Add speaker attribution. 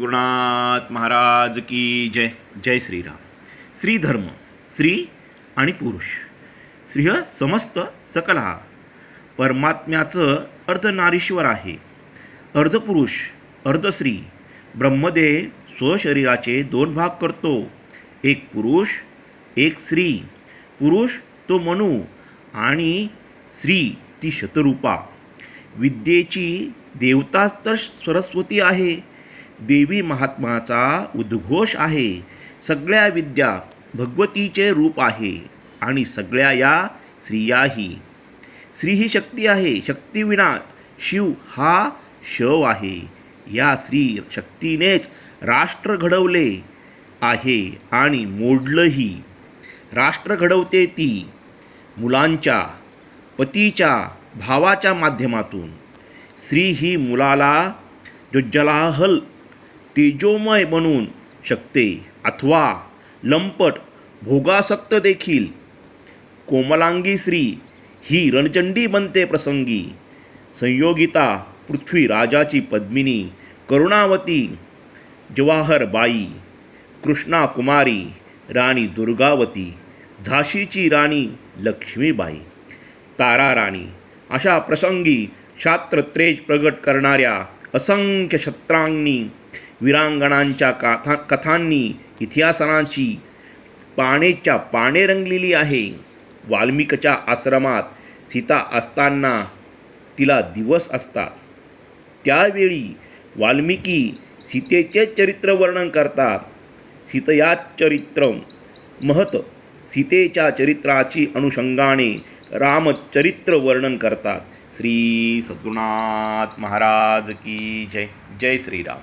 Speaker 1: सद्गुरुनाथ महाराज की जय. जय श्रीराम. श्री धर्म, स्त्री आणि पुरुष. स्त्रिय समस्त सकल हा. परमात्म्याचं अर्धनारीश्वर आहे. अर्धपुरुष अर्धस्त्री. ब्रह्मदेव स्वशरीराचे दोन भाग करतो, एक पुरुष एक स्त्री. पुरुष तो मनू आणि स्त्री ती शतरूपा. विद्येची देवता तर सरस्वती आहे. देवी महात्माचा उद्घोष आहे. सगळ्या विद्या भगवतीचे रूप आहे आणि सगळ्या या स्त्रियाही. स्त्री ही शक्ती आहे. शक्तीविना शिव हा शव आहे. या स्त्री शक्तीनेच राष्ट्र घडवले आहे आणि मोडलंही. राष्ट्र घडवते ती मुलांच्या, पतीच्या, भावाच्या माध्यमातून. स्त्री ही मुलाला ज्वलाहल तेजोमय बनवून शकते अथवा लंपट भोगासक्त देखील. कोमलांगी स्त्री ही रणचंडी बनते प्रसंगी. संयोगिता पृथ्वी राजाची पद्मिनी. करुणावती जवाहरबाई. कृष्णा कुमारी राणी दुर्गावती. झाशीची राणी लक्ष्मीबाई. तारा राणी. अशा प्रसंगी क्षात्रत्रेज प्रगट करणाऱ्या असंख्य क्षत्रांनी, वीरांगणांच्या कथांनी इतिहासांची पानेच्या पाने रंगलेली आहे. वाल्मिकीच्या आश्रमात सीता असताना तिला दिवस असतात. त्यावेळी वाल्मिकी सीतेचे चरित्र वर्णन करतात. सीतया चरित्र महत. सीतेच्या चरित्राची अनुषंगाने रामचरित्र वर्णन करतात. श्री सद्गुरुनाथ महाराज की जय. जय श्रीराम.